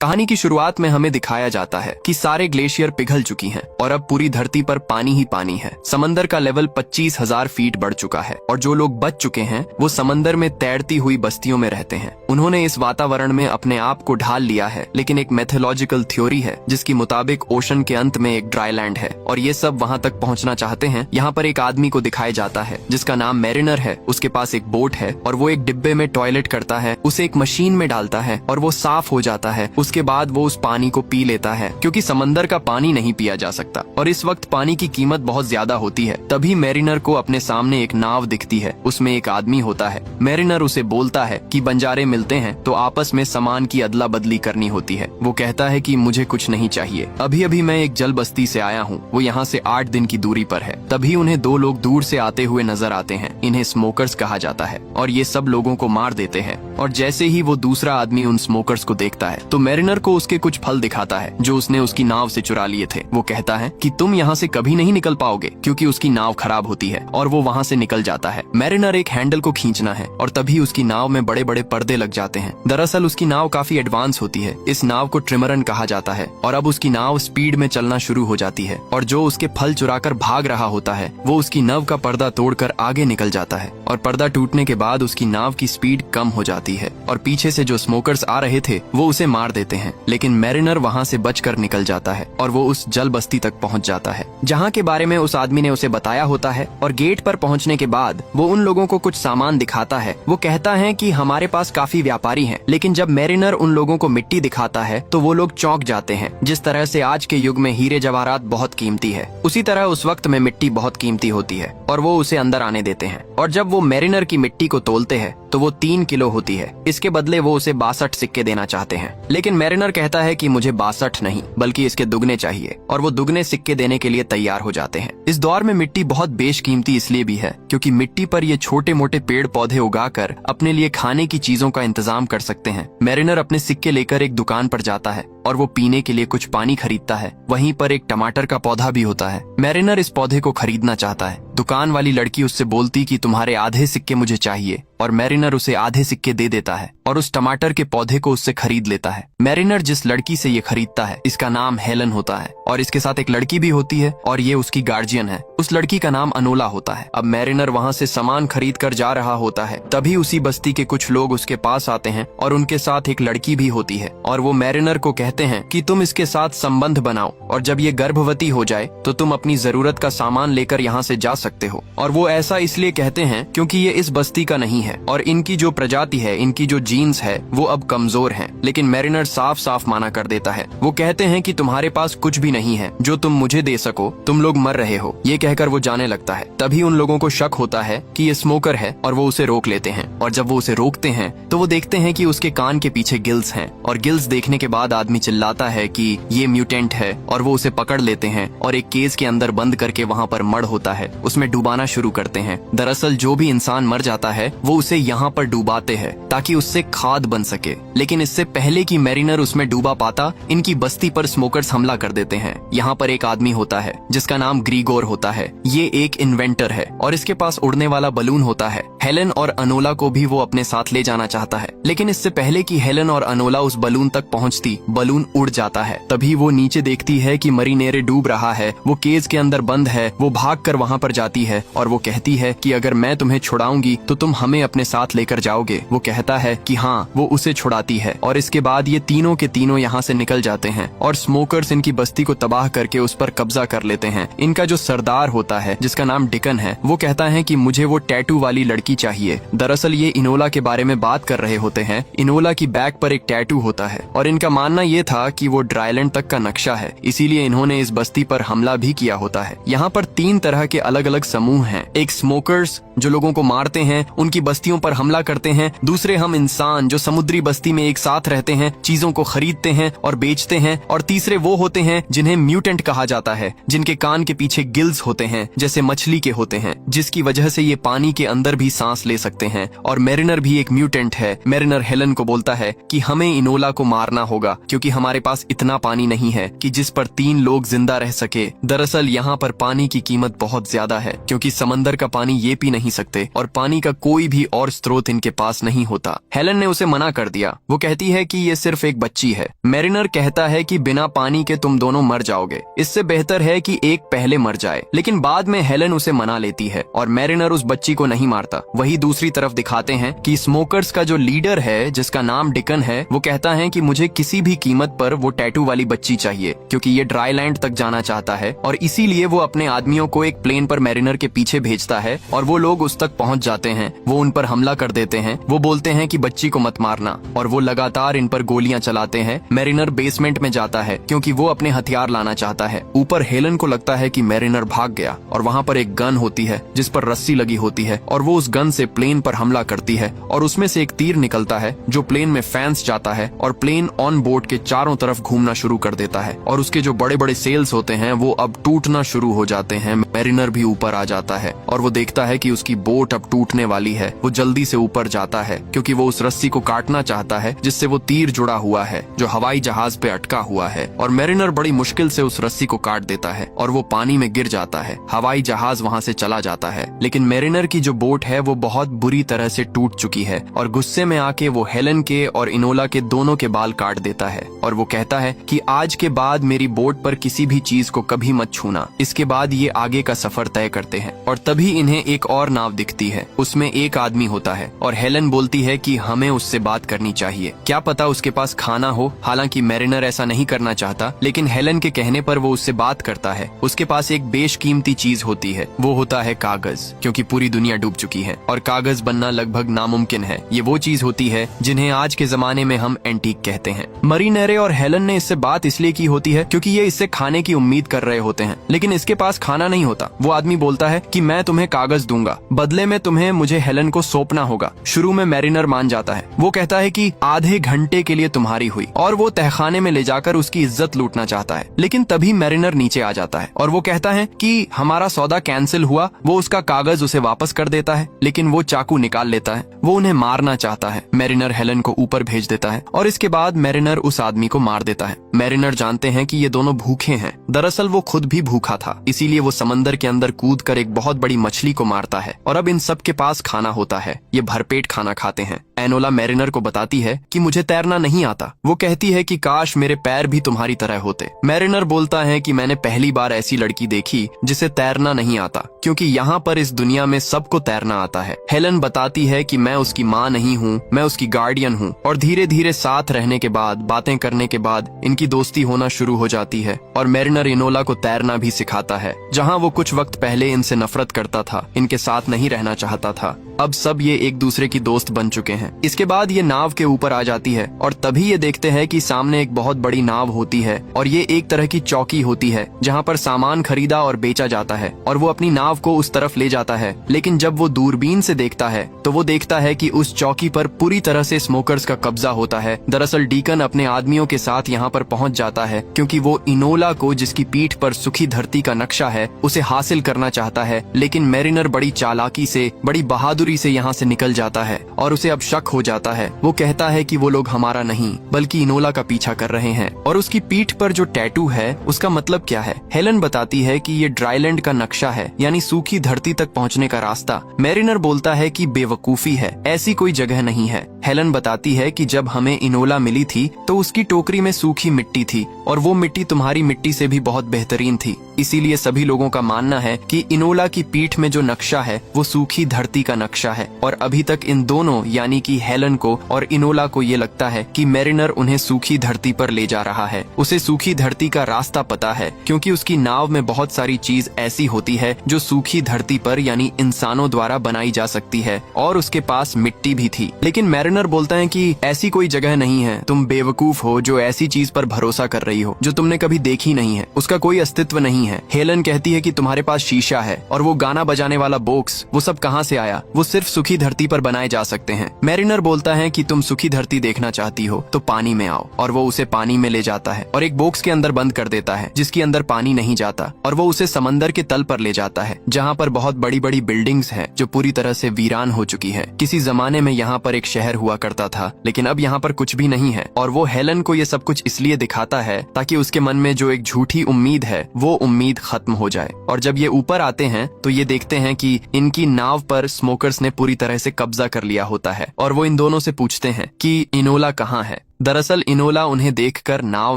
कहानी की शुरुआत में हमें दिखाया जाता है कि सारे ग्लेशियर पिघल चुकी हैं और अब पूरी धरती पर पानी ही पानी है। समंदर का लेवल 25,000 फीट बढ़ चुका है और जो लोग बच चुके हैं वो समंदर में तैरती हुई बस्तियों में रहते हैं। उन्होंने इस वातावरण में अपने आप को ढाल लिया है, लेकिन एक मैथोलॉजिकल थ्योरी है जिसकी मुताबिक ओशन के अंत में एक ड्राई लैंड है और ये सब वहाँ तक पहुँचना चाहते हैं। यहाँ पर एक आदमी को दिखाया जाता है जिसका नाम मैरिनर है। उसके पास एक बोट है और वो एक डिब्बे में टॉयलेट करता है, उसे एक मशीन में डालता है और वो साफ हो जाता है। उसके बाद वो उस पानी को पी लेता है क्योंकि समंदर का पानी नहीं पिया जा सकता और इस वक्त पानी की कीमत बहुत ज्यादा होती है। तभी मैरिनर को अपने सामने एक नाव दिखती है, उसमें एक आदमी होता है। मैरिनर उसे बोलता है कि बंजारे मिलते हैं तो आपस में सामान की अदला बदली करनी होती है। वो कहता है कि मुझे कुछ नहीं चाहिए, अभी अभी मैं एक जल बस्ती से आया हूँ, वो यहाँ से 8 दिन की दूरी पर है। तभी उन्हें 2 लोग दूर से आते हुए नजर आते हैं। इन्हें स्मोकर्स कहा जाता है और ये सब लोगों को मार देते हैं। और जैसे ही वो दूसरा आदमी उन स्मोकर्स को देखता है तो मैरिनर को उसके कुछ फल दिखाता है जो उसने उसकी नाव से चुरा लिए थे। वो कहता है कि तुम यहाँ से कभी नहीं निकल पाओगे क्योंकि उसकी नाव खराब होती है और वो वहाँ से निकल जाता है। मैरिनर एक हैंडल को खींचना है और तभी उसकी नाव में बड़े बड़े पर्दे लग जाते हैं। दरअसल उसकी नाव काफी एडवांस होती है। इस नाव को ट्रिमरन कहा जाता है और अब उसकी नाव स्पीड में चलना शुरू हो जाती है और जो उसके फल चुराकर भाग रहा होता है वो उसकी नाव का पर्दा तोड़कर आगे निकल जाता है और पर्दा टूटने के बाद उसकी नाव की स्पीड कम हो जाती है और पीछे से जो स्मोकर्स आ रहे थे वो उसे मार देते हैं। लेकिन मैरिनर वहाँ से बचकर निकल जाता है और वो उस जल बस्ती तक पहुँच जाता है जहाँ के बारे में उस आदमी ने उसे बताया होता है। और गेट पर पहुँचने के बाद वो उन लोगों को कुछ सामान दिखाता है। वो कहता है कि हमारे पास काफी व्यापारी हैं, लेकिन जब मैरिनर उन लोगों को मिट्टी दिखाता है तो वो लोग चौंक जाते हैं। जिस तरह से आज के युग में हीरे जवाहरात बहुत कीमती है, उसी तरह उस वक्त में मिट्टी बहुत कीमती होती है और वो उसे अंदर आने देते हैं। और जब वो मैरिनर की मिट्टी को तोलते हैं तो वो 3 किलो होती है। इसके बदले वो उसे 62 सिक्के देना चाहते हैं, लेकिन मैरिनर कहता है कि मुझे 62 नहीं बल्कि इसके दुगने चाहिए और वो दुगने सिक्के देने के लिए तैयार हो जाते हैं। इस दौर में मिट्टी बहुत बेशकीमती इसलिए भी है क्योंकि मिट्टी पर ये छोटे मोटे पेड़ पौधे उगाकर अपने लिए खाने की चीजों का इंतजाम कर सकते हैं। मैरिनर अपने सिक्के लेकर एक दुकान पर जाता है और वो पीने के लिए कुछ पानी खरीदता है। वहीं पर एक टमाटर का पौधा भी होता है। मैरिनर इस पौधे को खरीदना चाहता है। दुकान वाली लड़की उससे बोलती कि तुम्हारे आधे सिक्के मुझे चाहिए और मैरिनर उसे आधे सिक्के दे देता है और उस टमाटर के पौधे को उससे खरीद लेता है। मैरिनर जिस लड़की से ये खरीदता है इसका नाम हेलन होता है और इसके साथ एक लड़की भी होती है और ये उसकी गार्जियन है। उस लड़की का नाम अनोला होता है। अब मैरिनर वहाँ से सामान खरीद कर जा रहा होता है, तभी उसी बस्ती के कुछ लोग उसके पास आते हैं और उनके साथ एक लड़की भी होती है और वो मैरिनर को कहते हैं कि तुम इसके साथ संबंध बनाओ और जब ये गर्भवती हो जाए तो तुम अपनी जरूरत का सामान लेकर यहाँ से जा सकते हो। और वो ऐसा इसलिए कहते हैं क्योंकि ये इस बस्ती का नहीं है और इनकी जो प्रजाति है, इनकी जो जीन्स है वो अब कमजोर हैं। लेकिन मैरिनर साफ साफ माना कर देता है। वो कहते हैं कि तुम्हारे पास कुछ भी नहीं है जो तुम मुझे दे सको, तुम लोग मर रहे हो। ये कहकर वो जाने लगता है। तभी उन लोगों को शक होता है कि ये स्मोकर है और वो उसे रोक लेते हैं और जब वो उसे रोकते हैं तो वो देखते हैं कि उसके कान के पीछे गिल्स हैं और गिल्स देखने के बाद आदमी चिल्लाता है कि ये म्यूटेंट है और वो उसे पकड़ लेते हैं और एक केज के अंदर बंद करके वहाँ पर मड होता है उसमें डुबाना शुरू करते हैं। दरअसल जो भी इंसान मर जाता है वो उसे यहाँ पर डुबाते हैं ताकि उससे खाद बन सके। लेकिन इससे पहले कि मैरिनर उसमें डूबा पाता, इनकी बस्ती पर स्मोकर्स हमला कर देते हैं। यहाँ पर एक आदमी होता है जिसका नाम ग्रीगोर होता है। ये एक इन्वेंटर है और इसके पास उड़ने वाला बलून होता है। हेलन और अनोला को भी वो अपने साथ ले जाना चाहता है, लेकिन इससे पहले कि हेलन और अनोला उस बलून तक पहुँचती, बलून उड़ जाता है। तभी वो नीचे देखती है कि मरीनेरे डूब रहा है, वो केज के अंदर बंद है। वो भागकर वहाँ पर जाती है और वो कहती है कि अगर मैं तुम्हें छुड़ाऊंगी तो तुम हमें अपने साथ लेकर जाओगे। वो कहता है कि हाँ। वो उसे छुड़ाती है और इसके बाद ये तीनों के तीनों यहाँ से निकल जाते हैं और स्मोकर्स इनकी बस्ती को तबाह करके उस पर कब्जा कर लेते हैं। इनका जो सरदार होता है जिसका नाम डिकन है, वो कहता है कि मुझे वो टैटू वाली लड़की चाहिए। दरअसल ये इनोला के बारे में बात कर रहे होते हैं। इनोला की बैक पर एक टैटू होता है और इनका मानना ये था कि वो ड्राईलैंड तक का नक्शा है, इसीलिए इन्होंने इस बस्ती पर हमला भी किया होता है। यहाँ पर 3 तरह के अलग अलग समूह हैं। एक स्मोकर्स जो लोगों को मारते हैं, उनकी बस्तियों पर हमला करते हैं। दूसरे हम इंसान जो समुद्री बस्ती में एक साथ रहते हैं, चीजों को खरीदते हैं और बेचते हैं। और तीसरे वो होते हैं जिन्हें म्यूटेंट कहा जाता है, जिनके कान के पीछे गिल्स होते हैं जैसे मछली के होते हैं, जिसकी वजह से ये पानी के अंदर भी सांस ले सकते हैं। और मैरिनर भी एक म्यूटेंट है। मैरिनर हेलन को बोलता है कि हमें इनोला को मारना होगा क्योंकि हमारे पास इतना पानी नहीं है कि जिस पर 3 लोग जिंदा रह सके। दरअसल यहाँ पर पानी की कीमत बहुत ज्यादा है क्योंकि समंदर का पानी ये पी नहीं नहीं सकते और पानी का कोई भी और स्रोत इनके पास नहीं होता। हेलन ने उसे मना कर दिया। वो कहती है कि ये सिर्फ एक बच्ची है। मैरिनर कहता है कि बिना पानी के तुम दोनों मर जाओगे, इससे बेहतर है कि एक पहले मर जाए। लेकिन बाद में हेलन उसे मना लेती है और मैरिनर उस बच्ची को नहीं मारता। वही दूसरी तरफ दिखाते हैं कि स्मोकर्स का जो लीडर है, जिसका नाम डिकन है, वो कहता है कि मुझे किसी भी कीमत पर वो टैटू वाली बच्ची चाहिए, क्योंकि ये ड्राई लैंड तक जाना चाहता है और इसीलिए वो अपने आदमियों को एक प्लेन पर मैरिनर के पीछे भेजता है और वो लोग उस तक पहुंच जाते हैं। वो उन पर हमला कर देते हैं। वो बोलते हैं कि बच्ची को मत मारना और वो लगातार इन पर गोलियां चलाते हैं। मैरिनर बेसमेंट में जाता है क्योंकि वो अपने हथियार लाना चाहता है। ऊपर हेलन को लगता है कि मैरिनर भाग गया और वहाँ पर एक गन होती है जिस पर रस्सी लगी होती है और वो उस गन से प्लेन पर हमला करती है और उसमें से एक तीर निकलता है जो प्लेन में फैंस जाता है और प्लेन ऑन बोर्ड के चारों तरफ घूमना शुरू कर देता है और उसके जो बड़े बड़े सेल्स होते हैं वो अब टूटना शुरू हो जाते हैं। मैरिनर भी ऊपर आ जाता है और वो देखता है कि उसकी बोट अब टूटने वाली है। वो जल्दी से ऊपर जाता है क्योंकि वो उस रस्सी को काटना चाहता है जिससे वो तीर जुड़ा हुआ है जो हवाई जहाज पे अटका हुआ है और मैरिनर बड़ी मुश्किल से उस रस्सी को काट देता है और वो पानी में गिर जाता है। हवाई जहाज वहाँ से चला जाता है, लेकिन मैरिनर की जो बोट है वो बहुत बुरी तरह से टूट चुकी है और गुस्से में आके वो हेलन के और इनोला के दोनों के बाल काट देता है और वो कहता है कि आज के बाद मेरी बोट पर किसी भी चीज को कभी मत छूना। इसके बाद ये आगे का सफर तय करते हैं और तभी इन्हें एक और नाव दिखती है। उसमें एक आदमी होता है और हेलन बोलती है कि हमें उससे बात करनी चाहिए, क्या पता उसके पास खाना हो। हालांकि मैरिनर ऐसा नहीं करना चाहता, लेकिन हेलन के कहने पर वो उससे बात करता है। उसके पास एक बेशकीमती चीज होती है, वो होता है कागज, क्योंकि पूरी दुनिया डूब चुकी है और कागज बनना लगभग नामुमकिन है। ये वो चीज होती है जिन्हें आज के जमाने में हम एंटीक कहते हैं। मरीनेरे और हेलन ने इससे बात इसलिए की होती है क्योंकि ये इससे खाने की उम्मीद कर रहे होते हैं, लेकिन इसके पास खाना नहीं होता। वो आदमी बोलता है कि मैं तुम्हें कागज दूंगा, बदले में तुम्हें मुझे हेलन को सौंपना होगा। शुरू में मैरिनर मान जाता है। वो कहता है कि आधे घंटे के लिए तुम्हारी हुई और वो तहखाने में ले जाकर उसकी इज्जत लूटना चाहता है। लेकिन तभी मैरिनर नीचे आ जाता है और वो कहता है कि हमारा सौदा कैंसिल हुआ। वो उसका कागज उसे वापस कर देता है, लेकिन वो चाकू निकाल लेता है। वो उन्हें मारना चाहता है। मैरिनर हेलन को ऊपर भेज देता है और इसके बाद मैरिनर उस आदमी को मार देता है। मैरिनर जानते हैं कि ये दोनों भूखे हैं। दरअसल वो खुद भी भूखा था, इसीलिए वो समंदर के अंदर कूदकर एक बहुत बड़ी मछली को मारता है और अब इन सब के पास खाना होता है। ये भरपेट खाना खाते हैं। एनोला मैरिनर को बताती है कि मुझे तैरना नहीं आता। वो कहती है कि काश मेरे पैर भी तुम्हारी तरह होते। मैरिनर बोलता है कि मैंने पहली बार ऐसी लड़की देखी जिसे तैरना नहीं आता, क्योंकि यहाँ पर इस दुनिया में सबको तैरना आता है। हेलन बताती है कि मैं उसकी माँ नहीं हूँ, मैं उसकी गार्डियन हूँ और धीरे धीरे साथ रहने के बाद, बातें करने के बाद इनकी दोस्ती होना शुरू हो जाती है और मैरिनर इनोला को तैरना भी सिखाता है। जहाँ वो कुछ वक्त पहले इनसे नफरत करता था, इनके साथ नहीं रहना चाहता था, अब सब ये एक दूसरे की दोस्त बन चुके हैं। इसके बाद ये नाव के ऊपर आ जाती है और तभी ये देखते हैं कि सामने एक बहुत बड़ी नाव होती है और ये एक तरह की चौकी होती है जहाँ पर सामान खरीदा और बेचा जाता है और वो अपनी नाव को उस तरफ ले जाता है। लेकिन जब वो दूरबीन से देखता है तो वो देखता है कि उस चौकी पर पूरी तरह से स्मोकर्स का कब्जा होता है। दरअसल डीकन अपने आदमियों के साथ यहाँ पर पहुँच जाता है क्योंकि वो इनोला को, जिसकी पीठ पर सूखी धरती का नक्शा है, उसे हासिल करना चाहता है। लेकिन मैरिनर बड़ी चालाकी से, बड़ी बहादुरी से यहाँ से निकल जाता है और उसे अब शक हो जाता है। वो कहता है कि वो लोग हमारा नहीं बल्कि इनोला का पीछा कर रहे हैं और उसकी पीठ पर जो टैटू है उसका मतलब क्या है। हेलन बताती है कि ये ड्राईलैंड का नक्शा है, यानी सूखी धरती तक पहुँचने का रास्ता। मैरिनर बोलता है कि बेवकूफी है, ऐसी कोई जगह नहीं है। हेलन बताती है कि जब हमें इनोला मिली थी तो उसकी टोकरी में सूखी मिट्टी थी और वो मिट्टी तुम्हारी मिट्टी से भी बहुत बेहतरीन थी। इसीलिए सभी लोगों का मानना है कि इनोला की पीठ में जो नक्शा है वो सूखी धरती का नक्शा है और अभी तक इन दोनों, यानी कि हेलन को और इनोला को ये लगता है कि मैरिनर उन्हें सूखी धरती पर ले जा रहा है। उसे सूखी धरती का रास्ता पता है क्योंकि उसकी नाव में बहुत सारी चीज ऐसी होती है जो सूखी धरती पर, यानी इंसानों द्वारा बनाई जा सकती है और उसके पास मिट्टी भी थी। लेकिन मैरिनर बोलता है कि ऐसी कोई जगह नहीं है, तुम बेवकूफ हो जो ऐसी चीज पर भरोसा कर रही हो जो तुमने कभी देखी नहीं है, उसका कोई अस्तित्व नहीं है। हेलन कहती है कि तुम्हारे पास शीशा है और वो गाना बजाने वाला बॉक्स, वो सब कहाँ से आया, वो सिर्फ सूखी धरती पर बनाए जा सकते हैं। मैरिनर बोलता है कि तुम सूखी धरती देखना चाहती हो तो पानी में आओ और वो उसे पानी में ले जाता है और एक बॉक्स के अंदर बंद कर देता है जिसके अंदर पानी नहीं जाता और वो उसे समंदर के तल पर ले जाता है जहाँ पर बहुत बड़ी बड़ी बिल्डिंग्स हैं जो पूरी तरह से वीरान हो चुकी है। किसी जमाने में यहाँ पर एक शहर हुआ करता था, लेकिन अब यहाँ पर कुछ भी नहीं है। और वो हेलन को ये सब कुछ इसलिए दिखाता है ताकि उसके मन में जो एक झूठी उम्मीद है वो उम्मीद खत्म हो जाए। और जब ये ऊपर आते हैं तो ये देखते हैं कि इनकी नाव पर स्मोकर्स ने पूरी तरह से कब्जा कर लिया होता है। और वो इन दोनों से पूछते हैं कि इनोला कहाँ है। दरअसल इनोला उन्हें देखकर नाव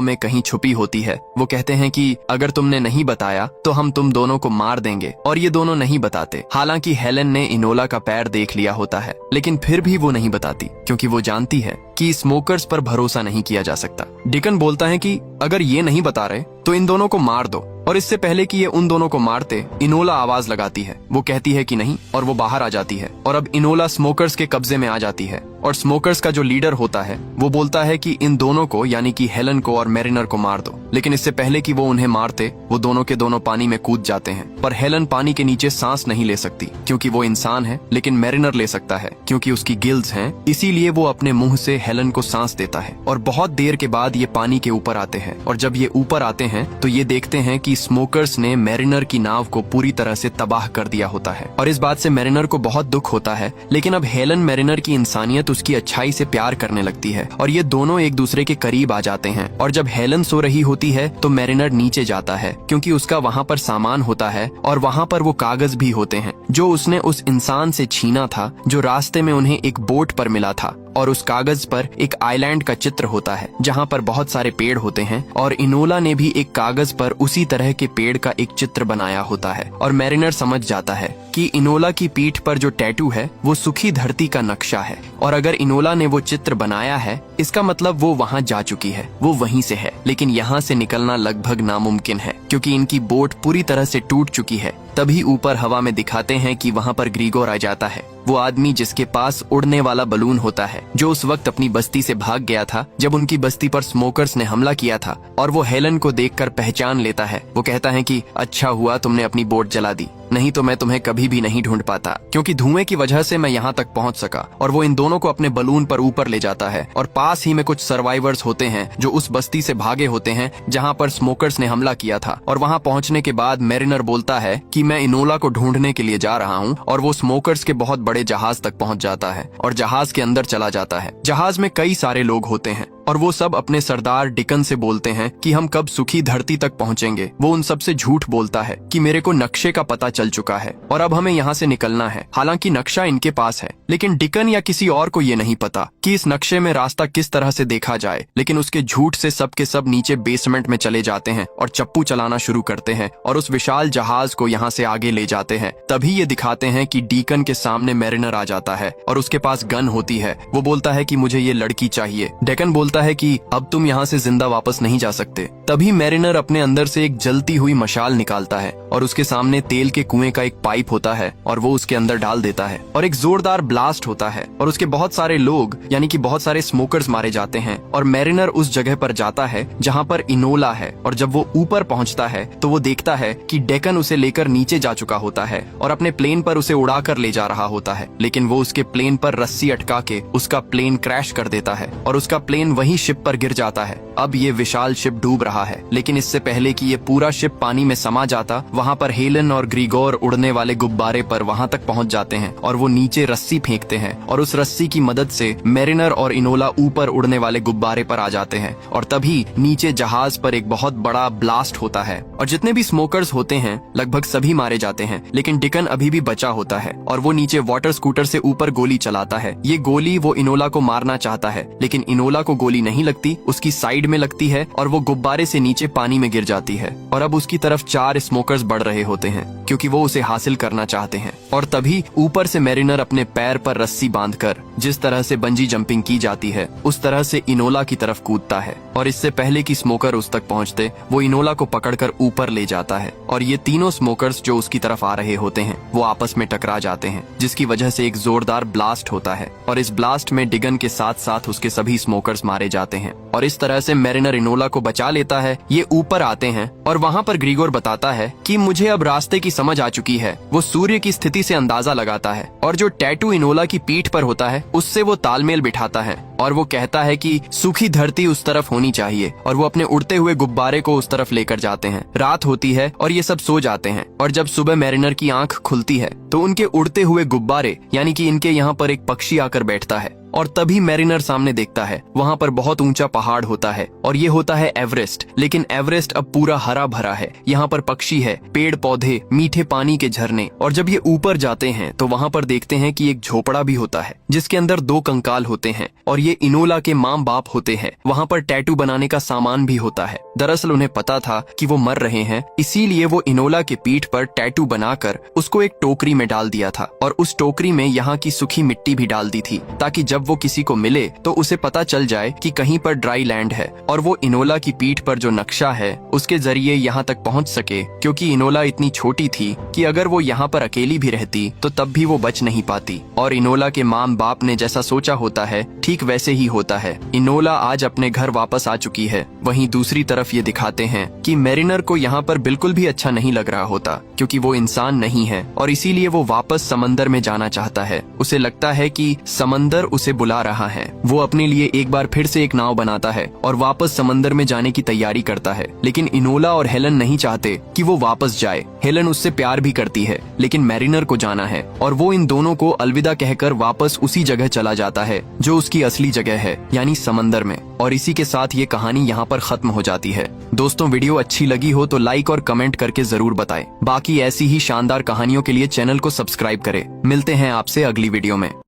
में कहीं छुपी होती है। वो कहते हैं कि अगर तुमने नहीं बताया तो हम तुम दोनों को मार देंगे, और ये दोनों नहीं बताते। हालांकि हेलन ने इनोला का पैर देख लिया होता है, लेकिन फिर भी वो नहीं बताती क्योंकि वो जानती है कि स्मोकर्स पर भरोसा नहीं किया जा सकता। डिकन बोलता है कि अगर ये नहीं बता रहे तो इन दोनों को मार दो। और इससे पहले कि ये उन दोनों को मारते, इनोला आवाज लगाती है। वो कहती है कि नहीं, और वो बाहर आ जाती है। और अब इनोला स्मोकर्स के कब्जे में आ जाती है। और स्मोकर्स का जो लीडर होता है वो बोलता है कि इन दोनों को, यानी कि हेलन को और मैरिनर को मार दो। लेकिन इससे पहले कि वो उन्हें मारते, वो दोनों के दोनों पानी में कूद जाते हैं। पर हेलन पानी के नीचे सांस नहीं ले सकती क्योंकि वो इंसान है, लेकिन मैरिनर ले सकता है क्योंकि उसकी गिल्स हैं। इसीलिए वो अपने मुंह से हेलन को सांस देता है। और बहुत देर के बाद ये पानी के ऊपर आते हैं। और जब ये ऊपर आते हैं तो ये देखते हैं कि स्मोकर्स ने मैरिनर की नाव को पूरी तरह से तबाह कर दिया होता है। और इस बात से मैरिनर को बहुत दुख होता है। लेकिन अब हेलन मैरिनर की इंसानियत, उसकी अच्छाई से प्यार करने लगती है और ये दोनों एक दूसरे के करीब आ जाते हैं। और जब हेलन सो रही होती है तो मैरिनर नीचे जाता है क्योंकि उसका वहाँ पर सामान होता है और वहाँ पर वो कागज भी होते हैं जो उसने उस इंसान से छीना था जो रास्ते में उन्हें एक बोट पर मिला था। और उस कागज पर एक आइलैंड का चित्र होता है जहाँ पर बहुत सारे पेड़ होते हैं। और इनोला ने भी एक कागज पर उसी तरह के पेड़ का एक चित्र बनाया होता है। और मैरिनर समझ जाता है कि इनोला की पीठ पर जो टैटू है वो सूखी धरती का नक्शा है। और अगर इनोला ने वो चित्र बनाया है, इसका मतलब वो वहाँ जा चुकी है, वो वहीं से है। लेकिन यहाँ से निकलना लगभग नामुमकिन है क्योंकि इनकी बोट पूरी तरह से टूट चुकी है। तभी ऊपर हवा में दिखाते हैं कि वहाँ पर ग्रीगोर आ जाता है, वो आदमी जिसके पास उड़ने वाला बलून होता है, जो उस वक्त अपनी बस्ती से भाग गया था जब उनकी बस्ती पर स्मोकर्स ने हमला किया था। और वो हेलन को देखकर पहचान लेता है। वो कहता है कि अच्छा हुआ तुमने अपनी बोट जला दी, नहीं तो मैं तुम्हें कभी भी नहीं ढूंढ पाता, क्योंकि धुएं की वजह से मैं यहाँ तक पहुँच सका। और वो इन दोनों को अपने बलून पर ऊपर ले जाता है। और पास ही में कुछ सर्वाइवर्स होते हैं जो उस बस्ती से भागे होते हैं जहाँ पर स्मोकर्स ने हमला किया था। और वहाँ पहुँचने के बाद मैरिनर बोलता है कि मैं इनोला को ढूंढने के लिए जा रहा हूँ। और वो स्मोकर्स के बहुत बड़े जहाज तक पहुँच जाता है और जहाज के अंदर चला जाता है। जहाज में कई सारे लोग होते हैं और वो सब अपने सरदार डिकन से बोलते हैं कि हम कब सूखी धरती तक पहुंचेंगे। वो उन सब से झूठ बोलता है कि मेरे को नक्शे का पता चल चुका है और अब हमें यहाँ से निकलना है। हालांकि नक्शा इनके पास है, लेकिन डिकन या किसी और को ये नहीं पता कि इस नक्शे में रास्ता किस तरह से देखा जाए। लेकिन उसके झूठ से सब के सब नीचे बेसमेंट में चले जाते हैं और चप्पू चलाना शुरू करते हैं और उस विशाल जहाज को यहाँ से आगे ले जाते हैं। तभी ये दिखाते हैं कि डिकन के सामने मैरिनर आ जाता है और उसके पास गन होती है। वो बोलता है कि मुझे ये लड़की चाहिए। डिकन बोलता है कि अब तुम यहाँ से जिंदा वापस नहीं जा सकते। तभी मैरिनर अपने अंदर से एक जलती हुई मशाल निकालता है और उसके सामने तेल के कुएं का एक पाइप होता है और वो उसके अंदर डाल देता है और एक जोरदार ब्लास्ट होता है और उसके बहुत सारे लोग, यानी कि बहुत सारे स्मोकर्स मारे जाते हैं। और मैरिनर उस जगह पर जाता है जहाँ पर इनोला है और जब वो ऊपर पहुँचता है तो वो देखता है कि डेकन उसे लेकर नीचे जा चुका होता है और अपने प्लेन पर उसे उड़ा कर ले जा रहा होता है। लेकिन वो उसके प्लेन पर रस्सी अटका के उसका प्लेन क्रैश कर देता है और उसका प्लेन वही शिप पर गिर जाता है। अब ये विशाल शिप डूब रहा है, लेकिन इससे पहले कि ये पूरा शिप पानी में समा जाता, वहाँ पर हेलन और ग्रीगोर उड़ने वाले गुब्बारे पर वहाँ तक पहुँच जाते हैं और वो नीचे रस्सी फेंकते हैं और उस रस्सी की मदद से मैरिनर और इनोला ऊपर उड़ने वाले गुब्बारे पर आ जाते हैं। और तभी नीचे जहाज पर एक बहुत बड़ा ब्लास्ट होता है और जितने भी स्मोकर्स होते हैं लगभग सभी मारे जाते हैं। लेकिन डिकन अभी भी बचा होता है और वो नीचे वाटर स्कूटर से ऊपर गोली चलाता है। ये गोली वो इनोला को मारना चाहता है, लेकिन इनोला को गोली नहीं लगती, उसकी साइड में लगती है और वो गुब्बारे से नीचे पानी में गिर जाती है। और अब उसकी तरफ 4 स्मोकर्स बढ़ रहे होते हैं क्योंकि वो उसे हासिल करना चाहते हैं। और तभी ऊपर से मैरिनर अपने पैर पर रस्सी बांधकर, जिस तरह से बंजी जंपिंग की जाती है उस तरह से इनोला की तरफ कूदता है और इससे पहले कि स्मोकर उस तक पहुंचते, वो इनोला को पकड़कर ऊपर ले जाता है। और ये तीनों स्मोकर्स जो उसकी तरफ आ रहे होते हैं वो आपस में टकरा जाते हैं, जिसकी वजह से एक जोरदार ब्लास्ट होता है और इस ब्लास्ट में डिगन के साथ साथ उसके सभी स्मोकर्स मारे जाते हैं। और इस तरह से मैरिनर इनोला को बचा लेता है। ये ऊपर आते हैं और वहाँ पर ग्रीगोर बताता है कि मुझे अब रास्ते की समझ आ चुकी है। वो सूर्य की स्थिति से अंदाजा लगाता है और जो टैटू इनोला की पीठ पर होता है उससे वो तालमेल बिठाता है और वो कहता है कि सूखी धरती उस तरफ होनी चाहिए और वो अपने उड़ते हुए गुब्बारे को उस तरफ लेकर जाते हैं। रात होती है और ये सब सो जाते हैं और जब सुबह मैरिनर की आंख खुलती है तो उनके उड़ते हुए गुब्बारे, यानी कि इनके यहाँ पर एक पक्षी आकर बैठता है और तभी मैरिनर सामने देखता है वहाँ पर बहुत ऊंचा पहाड़ होता है और ये होता है एवरेस्ट। लेकिन एवरेस्ट अब पूरा हरा भरा है, यहाँ पर पक्षी है, पेड़ पौधे, मीठे पानी के झरने। और जब ये ऊपर जाते हैं तो वहाँ पर देखते हैं कि एक झोपड़ा भी होता है जिसके अंदर 2 कंकाल होते हैं और ये इनोला के माँ बाप होते हैं। वहाँ पर टैटू बनाने का सामान भी होता है। दरअसल उन्हें पता था कि वो मर रहे हैं, इसीलिए वो इनोला के पीठ पर टैटू बनाकर उसको एक टोकरी में डाल दिया था और उस टोकरी में यहाँ की सूखी मिट्टी भी डाल दी थी ताकि जब वो किसी को मिले तो उसे पता चल जाए कि कहीं पर ड्राई लैंड है और वो इनोला की पीठ पर जो नक्शा है उसके जरिए यहाँ तक पहुँच सके। क्योंकि इनोला इतनी छोटी थी कि अगर वो यहाँ पर अकेली भी रहती तो तब भी वो बच नहीं पाती। और इनोला के माँ बाप ने जैसा सोचा होता है ठीक वैसे ही होता है। इनोला आज अपने घर वापस आ चुकी है। वहीं दूसरी तरफ ये दिखाते हैं कि मैरिनर को यहाँ पर बिल्कुल भी अच्छा नहीं लग रहा होता क्योंकि वो इंसान नहीं है और इसीलिए वो वापस समंदर में जाना चाहता है। उसे लगता है कि समंदर उसे बुला रहा है। वो अपने लिए एक बार फिर से एक नाव बनाता है और वापस समंदर में जाने की तैयारी करता है। लेकिन इनोला और हेलन नहीं चाहते कि वो वापस जाए। हेलन उससे प्यार भी करती है लेकिन मैरिनर को जाना है और वो इन दोनों को अलविदा कहकर वापस उसी जगह चला जाता है जो उसकी असली जगह है, यानी समंदर में। और इसी के साथ ये कहानी यहाँ पर खत्म हो जाती है। दोस्तों, वीडियो अच्छी लगी हो तो लाइक और कमेंट करके जरूर बताएं। बाकी ऐसी ही शानदार कहानियों के लिए चैनल को सब्सक्राइब करें। मिलते हैं आपसे अगली वीडियो में।